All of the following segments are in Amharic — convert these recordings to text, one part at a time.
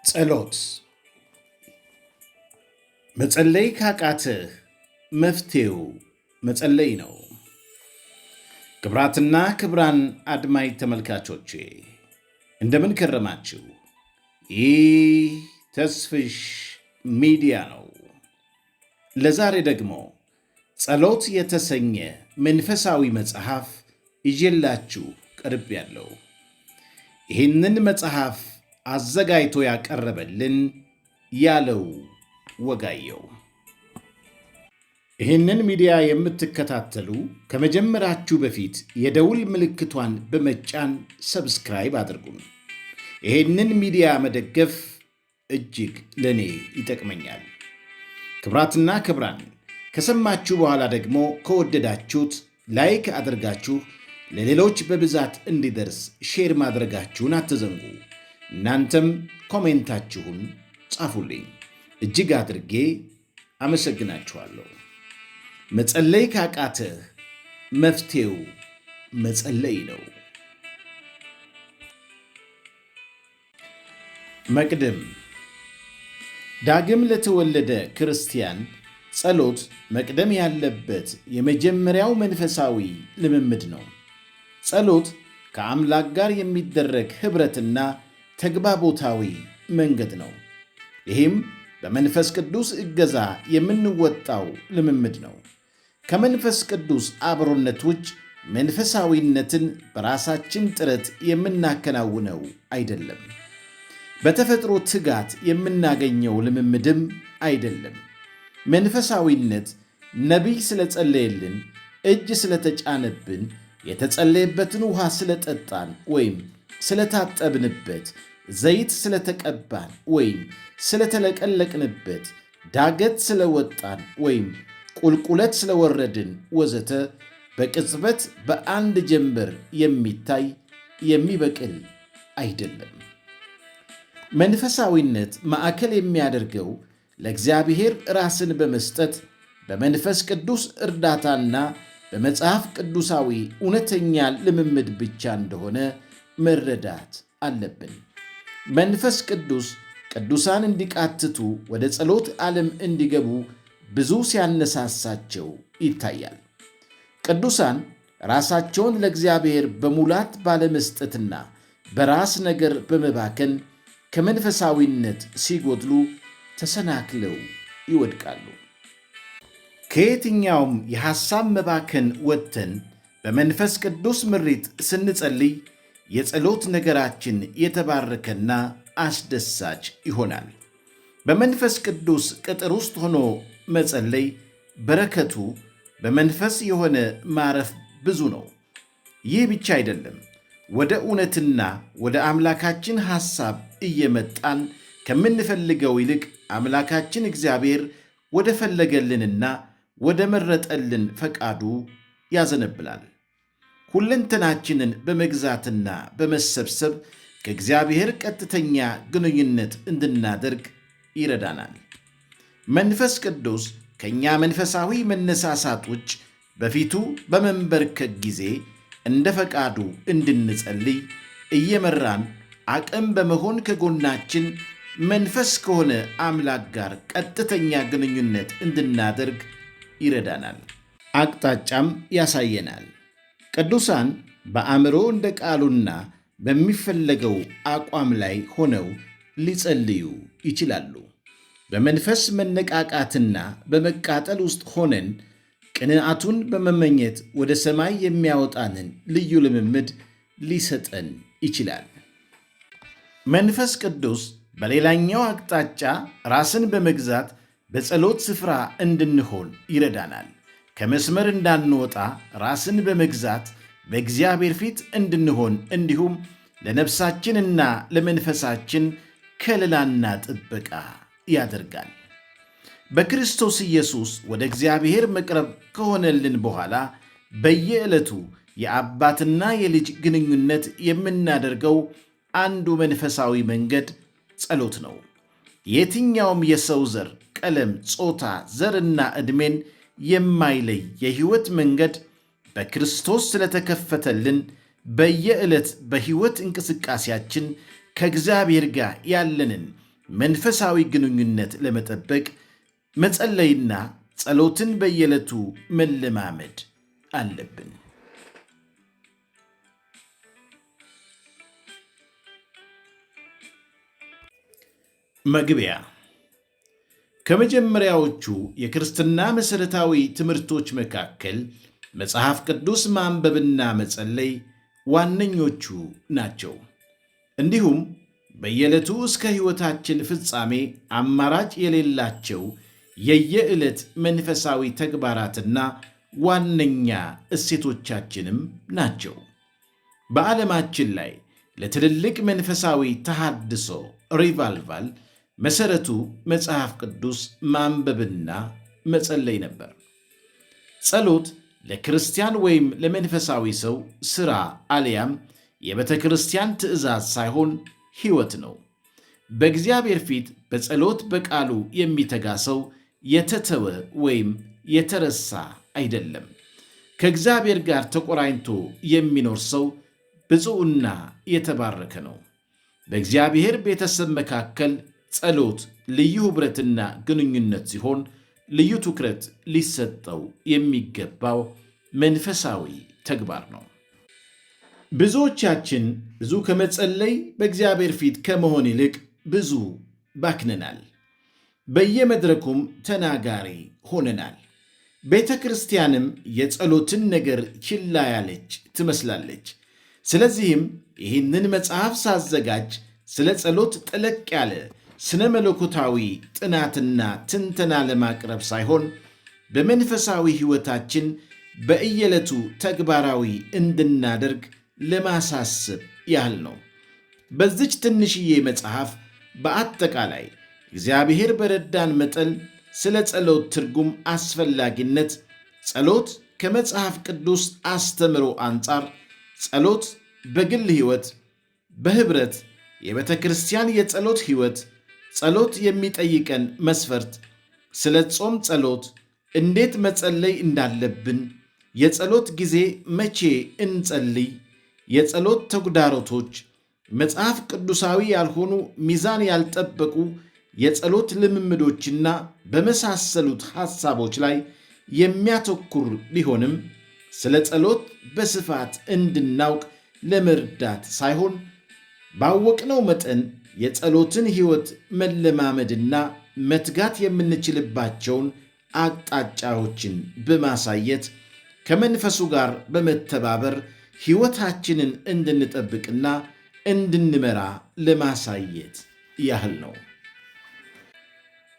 ጸሎት መጸለይ ካቃትህ መፍትሄው መጸለይ ነው። ክብራትና ክብራን አድማጭ ተመልካቾቼ እንደምን ከረማችሁ? ይህ ተስፍሽ ሚዲያ ነው። ለዛሬ ደግሞ ጸሎት የተሰኘ መንፈሳዊ መጽሐፍ ይዤላችሁ ቀርቤያለሁ። ይህንን መጽሐፍ አዘጋጅቶ ያቀረበልን ያለው ወጋየው። ይህንን ሚዲያ የምትከታተሉ ከመጀመራችሁ በፊት የደውል ምልክቷን በመጫን ሰብስክራይብ አድርጉን። ይህንን ሚዲያ መደገፍ እጅግ ለእኔ ይጠቅመኛል። ክብራትና ክብራን፣ ከሰማችሁ በኋላ ደግሞ ከወደዳችሁት ላይክ አድርጋችሁ ለሌሎች በብዛት እንዲደርስ ሼር ማድረጋችሁን አትዘንጉ። እናንተም ኮሜንታችሁን ጻፉልኝ። እጅግ አድርጌ አመሰግናችኋለሁ። መጸለይ ካቃትህ መፍትሄው መጸለይ ነው። መቅድም ዳግም ለተወለደ ክርስቲያን ጸሎት መቅደም ያለበት የመጀመሪያው መንፈሳዊ ልምምድ ነው። ጸሎት ከአምላክ ጋር የሚደረግ ኅብረትና ተግባቦታዊ መንገድ ነው። ይህም በመንፈስ ቅዱስ እገዛ የምንወጣው ልምምድ ነው። ከመንፈስ ቅዱስ አብሮነት ውጭ መንፈሳዊነትን በራሳችን ጥረት የምናከናውነው አይደለም። በተፈጥሮ ትጋት የምናገኘው ልምምድም አይደለም። መንፈሳዊነት ነቢይ ስለጸለየልን፣ እጅ ስለተጫነብን፣ የተጸለየበትን ውሃ ስለጠጣን ወይም ስለታጠብንበት፣ ዘይት ስለተቀባን ወይም ስለተለቀለቅንበት፣ ዳገት ስለወጣን ወይም ቁልቁለት ስለወረድን ወዘተ በቅጽበት በአንድ ጀንበር የሚታይ የሚበቅል አይደለም። መንፈሳዊነት ማዕከል የሚያደርገው ለእግዚአብሔር ራስን በመስጠት በመንፈስ ቅዱስ እርዳታና በመጽሐፍ ቅዱሳዊ እውነተኛ ልምምድ ብቻ እንደሆነ መረዳት አለብን። መንፈስ ቅዱስ ቅዱሳን እንዲቃትቱ ወደ ጸሎት ዓለም እንዲገቡ ብዙ ሲያነሳሳቸው ይታያል። ቅዱሳን ራሳቸውን ለእግዚአብሔር በሙላት ባለመስጠትና በራስ ነገር በመባከን ከመንፈሳዊነት ሲጎድሉ ተሰናክለው ይወድቃሉ። ከየትኛውም የሐሳብ መባከን ወጥተን በመንፈስ ቅዱስ ምሪት ስንጸልይ የጸሎት ነገራችን የተባረከና አስደሳች ይሆናል። በመንፈስ ቅዱስ ቅጥር ውስጥ ሆኖ መጸለይ በረከቱ በመንፈስ የሆነ ማረፍ ብዙ ነው። ይህ ብቻ አይደለም። ወደ እውነትና ወደ አምላካችን ሐሳብ እየመጣን ከምንፈልገው ይልቅ አምላካችን እግዚአብሔር ወደ ፈለገልንና ወደ መረጠልን ፈቃዱ ያዘነብላል። ሁለንተናችንን በመግዛትና በመሰብሰብ ከእግዚአብሔር ቀጥተኛ ግንኙነት እንድናደርግ ይረዳናል። መንፈስ ቅዱስ ከእኛ መንፈሳዊ መነሳሳት ውጭ በፊቱ በመንበርከክ ጊዜ እንደ ፈቃዱ እንድንጸልይ እየመራን አቅም በመሆን ከጎናችን መንፈስ ከሆነ አምላክ ጋር ቀጥተኛ ግንኙነት እንድናደርግ ይረዳናል፣ አቅጣጫም ያሳየናል። ቅዱሳን በአእምሮ እንደ ቃሉና በሚፈለገው አቋም ላይ ሆነው ሊጸልዩ ይችላሉ። በመንፈስ መነቃቃትና በመቃጠል ውስጥ ሆነን ቅንዓቱን በመመኘት ወደ ሰማይ የሚያወጣንን ልዩ ልምምድ ሊሰጠን ይችላል። መንፈስ ቅዱስ በሌላኛው አቅጣጫ ራስን በመግዛት በጸሎት ስፍራ እንድንሆን ይረዳናል። ከመስመር እንዳንወጣ ራስን በመግዛት በእግዚአብሔር ፊት እንድንሆን እንዲሁም ለነፍሳችንና ለመንፈሳችን ከለላና ጥበቃ ያደርጋል። በክርስቶስ ኢየሱስ ወደ እግዚአብሔር መቅረብ ከሆነልን በኋላ በየዕለቱ የአባትና የልጅ ግንኙነት የምናደርገው አንዱ መንፈሳዊ መንገድ ጸሎት ነው። የትኛውም የሰው ዘር፣ ቀለም፣ ጾታ፣ ዘርና ዕድሜን የማይለይ የሕይወት መንገድ በክርስቶስ ስለተከፈተልን በየዕለት በሕይወት እንቅስቃሴያችን ከእግዚአብሔር ጋር ያለንን መንፈሳዊ ግንኙነት ለመጠበቅ መጸለይና ጸሎትን በየዕለቱ መለማመድ አለብን። መግቢያ ከመጀመሪያዎቹ የክርስትና መሠረታዊ ትምህርቶች መካከል መጽሐፍ ቅዱስ ማንበብና መጸለይ ዋነኞቹ ናቸው። እንዲሁም በየዕለቱ እስከ ሕይወታችን ፍጻሜ አማራጭ የሌላቸው የየዕለት መንፈሳዊ ተግባራትና ዋነኛ እሴቶቻችንም ናቸው። በዓለማችን ላይ ለትልልቅ መንፈሳዊ ተሃድሶ ሪቫልቫል መሠረቱ መጽሐፍ ቅዱስ ማንበብና መጸለይ ነበር። ጸሎት ለክርስቲያን ወይም ለመንፈሳዊ ሰው ሥራ አልያም የቤተ ክርስቲያን ትእዛዝ ሳይሆን ሕይወት ነው። በእግዚአብሔር ፊት በጸሎት በቃሉ የሚተጋ ሰው የተተወ ወይም የተረሳ አይደለም። ከእግዚአብሔር ጋር ተቆራኝቶ የሚኖር ሰው ብፁዕና የተባረከ ነው። በእግዚአብሔር ቤተሰብ መካከል ጸሎት ልዩ ኅብረትና ግንኙነት ሲሆን ልዩ ትኩረት ሊሰጠው የሚገባው መንፈሳዊ ተግባር ነው። ብዙዎቻችን ብዙ ከመጸለይ በእግዚአብሔር ፊት ከመሆን ይልቅ ብዙ ባክነናል። በየመድረኩም ተናጋሪ ሆነናል። ቤተ ክርስቲያንም የጸሎትን ነገር ችላ ያለች ትመስላለች። ስለዚህም ይህንን መጽሐፍ ሳዘጋጅ ስለ ጸሎት ጠለቅ ያለ ስነ መለኮታዊ ጥናትና ትንተና ለማቅረብ ሳይሆን በመንፈሳዊ ሕይወታችን በየዕለቱ ተግባራዊ እንድናደርግ ለማሳሰብ ያህል ነው። በዚች ትንሽዬ መጽሐፍ በአጠቃላይ እግዚአብሔር በረዳን መጠን ስለ ጸሎት ትርጉም አስፈላጊነት፣ ጸሎት ከመጽሐፍ ቅዱስ አስተምሮ አንጻር፣ ጸሎት በግል ሕይወት፣ በኅብረት፣ የቤተ ክርስቲያን የጸሎት ሕይወት፣ ጸሎት የሚጠይቀን መስፈርት፣ ስለ ጾም ጸሎት፣ እንዴት መጸለይ እንዳለብን፣ የጸሎት ጊዜ መቼ እንጸልይ፣ የጸሎት ተግዳሮቶች፣ መጽሐፍ ቅዱሳዊ ያልሆኑ ሚዛን ያልጠበቁ የጸሎት ልምምዶችና በመሳሰሉት ሐሳቦች ላይ የሚያተኩር ቢሆንም ስለ ጸሎት በስፋት እንድናውቅ ለመርዳት ሳይሆን ባወቅነው መጠን የጸሎትን ሕይወት መለማመድና መትጋት የምንችልባቸውን አቅጣጫዎችን በማሳየት ከመንፈሱ ጋር በመተባበር ሕይወታችንን እንድንጠብቅና እንድንመራ ለማሳየት ያህል ነው።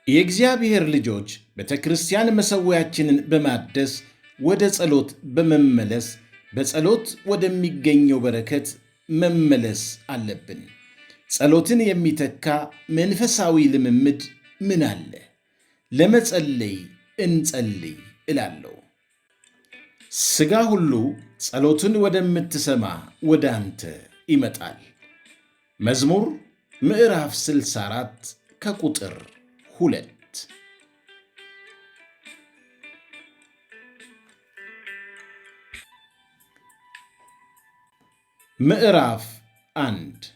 የእግዚአብሔር ልጆች ቤተ ክርስቲያን መሠዊያችንን በማደስ ወደ ጸሎት በመመለስ በጸሎት ወደሚገኘው በረከት መመለስ አለብን። ጸሎትን የሚተካ መንፈሳዊ ልምምድ ምን አለ? ለመጸለይ እንጸልይ እላለሁ። ሥጋ ሁሉ ጸሎትን ወደምትሰማ ወደ አንተ ይመጣል። መዝሙር ምዕራፍ 64 ከቁጥር 2። ምዕራፍ 1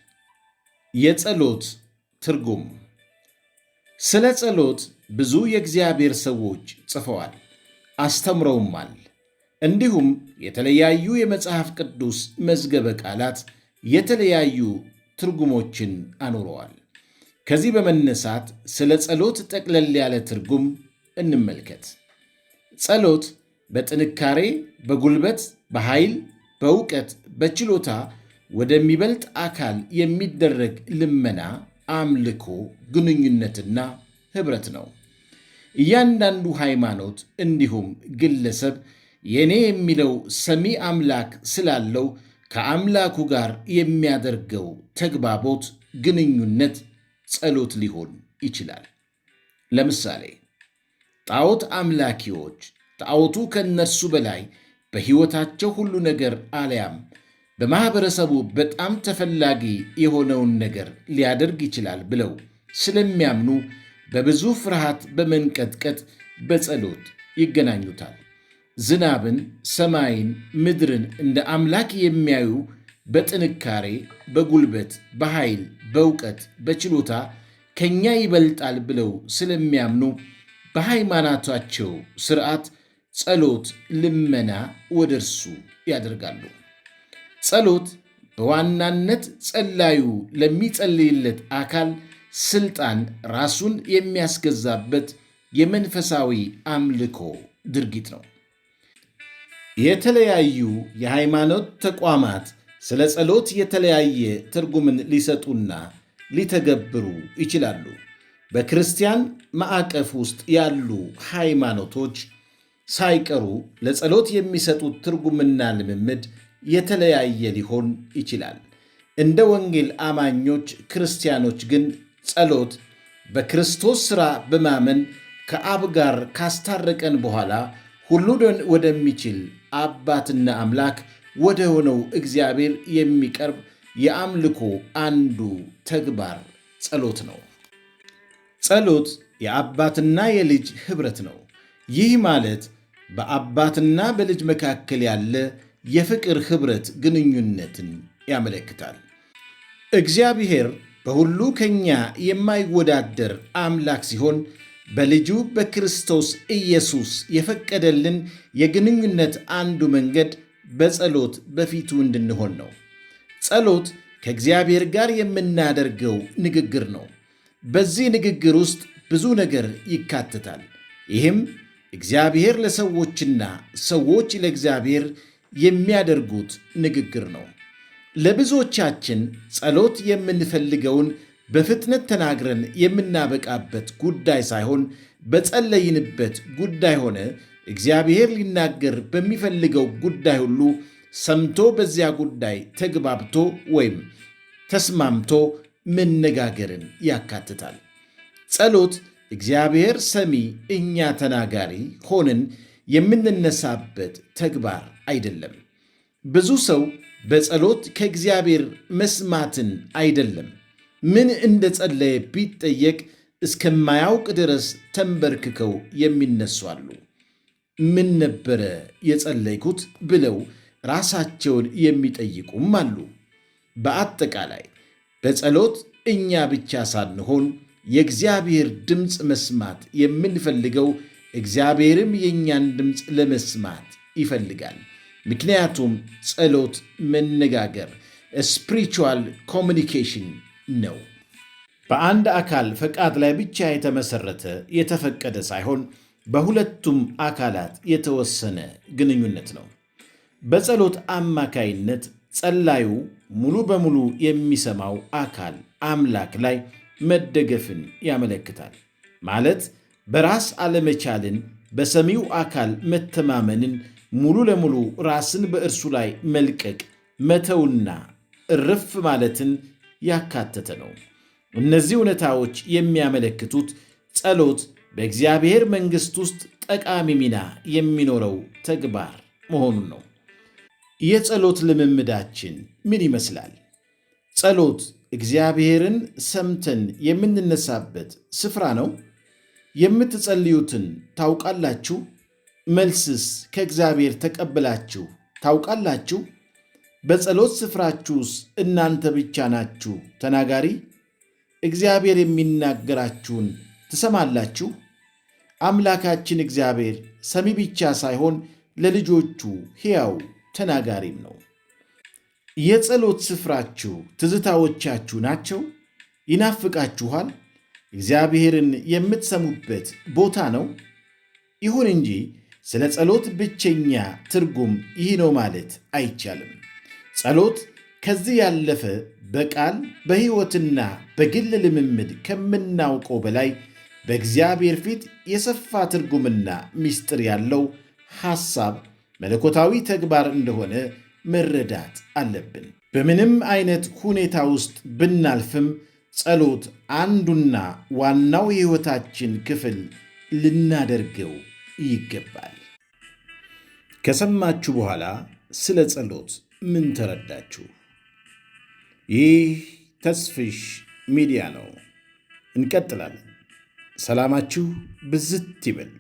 የጸሎት ትርጉም። ስለ ጸሎት ብዙ የእግዚአብሔር ሰዎች ጽፈዋል፣ አስተምረውማል። እንዲሁም የተለያዩ የመጽሐፍ ቅዱስ መዝገበ ቃላት የተለያዩ ትርጉሞችን አኑረዋል። ከዚህ በመነሳት ስለ ጸሎት ጠቅለል ያለ ትርጉም እንመልከት። ጸሎት በጥንካሬ፣ በጉልበት፣ በኃይል፣ በእውቀት፣ በችሎታ ወደሚበልጥ አካል የሚደረግ ልመና፣ አምልኮ፣ ግንኙነትና ኅብረት ነው። እያንዳንዱ ሃይማኖት እንዲሁም ግለሰብ የኔ የሚለው ሰሚ አምላክ ስላለው ከአምላኩ ጋር የሚያደርገው ተግባቦት፣ ግንኙነት ጸሎት ሊሆን ይችላል። ለምሳሌ ጣዖት አምላኪዎች ጣዖቱ ከነርሱ በላይ በሕይወታቸው ሁሉ ነገር አልያም በማኅበረሰቡ በጣም ተፈላጊ የሆነውን ነገር ሊያደርግ ይችላል ብለው ስለሚያምኑ በብዙ ፍርሃት በመንቀጥቀጥ በጸሎት ይገናኙታል። ዝናብን፣ ሰማይን፣ ምድርን እንደ አምላክ የሚያዩ በጥንካሬ፣ በጉልበት፣ በኃይል፣ በእውቀት፣ በችሎታ ከኛ ይበልጣል ብለው ስለሚያምኑ በሃይማኖታቸው ሥርዓት ጸሎት፣ ልመና ወደ እርሱ ያደርጋሉ። ጸሎት በዋናነት ጸላዩ ለሚጸልይለት አካል ሥልጣን ራሱን የሚያስገዛበት የመንፈሳዊ አምልኮ ድርጊት ነው። የተለያዩ የሃይማኖት ተቋማት ስለ ጸሎት የተለያየ ትርጉምን ሊሰጡና ሊተገብሩ ይችላሉ። በክርስቲያን ማዕቀፍ ውስጥ ያሉ ሃይማኖቶች ሳይቀሩ ለጸሎት የሚሰጡት ትርጉምና ልምምድ የተለያየ ሊሆን ይችላል። እንደ ወንጌል አማኞች ክርስቲያኖች ግን ጸሎት በክርስቶስ ሥራ በማመን ከአብ ጋር ካስታረቀን በኋላ ሁሉን ወደሚችል አባትና አምላክ ወደ ሆነው እግዚአብሔር የሚቀርብ የአምልኮ አንዱ ተግባር ጸሎት ነው። ጸሎት የአባትና የልጅ ኅብረት ነው። ይህ ማለት በአባትና በልጅ መካከል ያለ የፍቅር ኅብረት ግንኙነትን ያመለክታል። እግዚአብሔር በሁሉ ከኛ የማይወዳደር አምላክ ሲሆን በልጁ በክርስቶስ ኢየሱስ የፈቀደልን የግንኙነት አንዱ መንገድ በጸሎት በፊቱ እንድንሆን ነው። ጸሎት ከእግዚአብሔር ጋር የምናደርገው ንግግር ነው። በዚህ ንግግር ውስጥ ብዙ ነገር ይካተታል። ይህም እግዚአብሔር ለሰዎችና ሰዎች ለእግዚአብሔር የሚያደርጉት ንግግር ነው። ለብዙዎቻችን ጸሎት የምንፈልገውን በፍጥነት ተናግረን የምናበቃበት ጉዳይ ሳይሆን በጸለይንበት ጉዳይ ሆነ እግዚአብሔር ሊናገር በሚፈልገው ጉዳይ ሁሉ ሰምቶ በዚያ ጉዳይ ተግባብቶ ወይም ተስማምቶ መነጋገርን ያካትታል። ጸሎት እግዚአብሔር ሰሚ፣ እኛ ተናጋሪ ሆነን የምንነሳበት ተግባር አይደለም። ብዙ ሰው በጸሎት ከእግዚአብሔር መስማትን አይደለም ምን እንደ ጸለየ ቢጠየቅ እስከማያውቅ ድረስ ተንበርክከው የሚነሱ አሉ። ምን ነበረ የጸለይኩት ብለው ራሳቸውን የሚጠይቁም አሉ። በአጠቃላይ በጸሎት እኛ ብቻ ሳንሆን የእግዚአብሔር ድምፅ መስማት የምንፈልገው እግዚአብሔርም የእኛን ድምፅ ለመስማት ይፈልጋል። ምክንያቱም ጸሎት መነጋገር ስፒሪቹዋል ኮሚኒኬሽን ነው። በአንድ አካል ፈቃድ ላይ ብቻ የተመሰረተ የተፈቀደ ሳይሆን በሁለቱም አካላት የተወሰነ ግንኙነት ነው። በጸሎት አማካይነት ጸላዩ ሙሉ በሙሉ የሚሰማው አካል አምላክ ላይ መደገፍን ያመለክታል። ማለት በራስ አለመቻልን፣ በሰሚው አካል መተማመንን፣ ሙሉ ለሙሉ ራስን በእርሱ ላይ መልቀቅ፣ መተውና እርፍ ማለትን ያካተተ ነው። እነዚህ እውነታዎች የሚያመለክቱት ጸሎት በእግዚአብሔር መንግሥት ውስጥ ጠቃሚ ሚና የሚኖረው ተግባር መሆኑን ነው። የጸሎት ልምምዳችን ምን ይመስላል? ጸሎት እግዚአብሔርን ሰምተን የምንነሳበት ስፍራ ነው? የምትጸልዩትን ታውቃላችሁ? መልስስ ከእግዚአብሔር ተቀብላችሁ ታውቃላችሁ? በጸሎት ስፍራችሁስ እናንተ ብቻ ናችሁ ተናጋሪ? እግዚአብሔር የሚናገራችሁን ትሰማላችሁ? አምላካችን እግዚአብሔር ሰሚ ብቻ ሳይሆን ለልጆቹ ሕያው ተናጋሪም ነው። የጸሎት ስፍራችሁ ትዝታዎቻችሁ ናቸው? ይናፍቃችኋል? እግዚአብሔርን የምትሰሙበት ቦታ ነው? ይሁን እንጂ ስለ ጸሎት ብቸኛ ትርጉም ይህ ነው ማለት አይቻልም። ጸሎት ከዚህ ያለፈ በቃል በሕይወትና በግል ልምምድ ከምናውቀው በላይ በእግዚአብሔር ፊት የሰፋ ትርጉምና ምስጢር ያለው ሐሳብ፣ መለኮታዊ ተግባር እንደሆነ መረዳት አለብን። በምንም አይነት ሁኔታ ውስጥ ብናልፍም ጸሎት አንዱና ዋናው የሕይወታችን ክፍል ልናደርገው ይገባል። ከሰማችሁ በኋላ ስለ ጸሎት ምን ተረዳችሁ? ይህ ተስፍሽ ሚዲያ ነው። እንቀጥላለን። ሰላማችሁ ብዝት ይበል።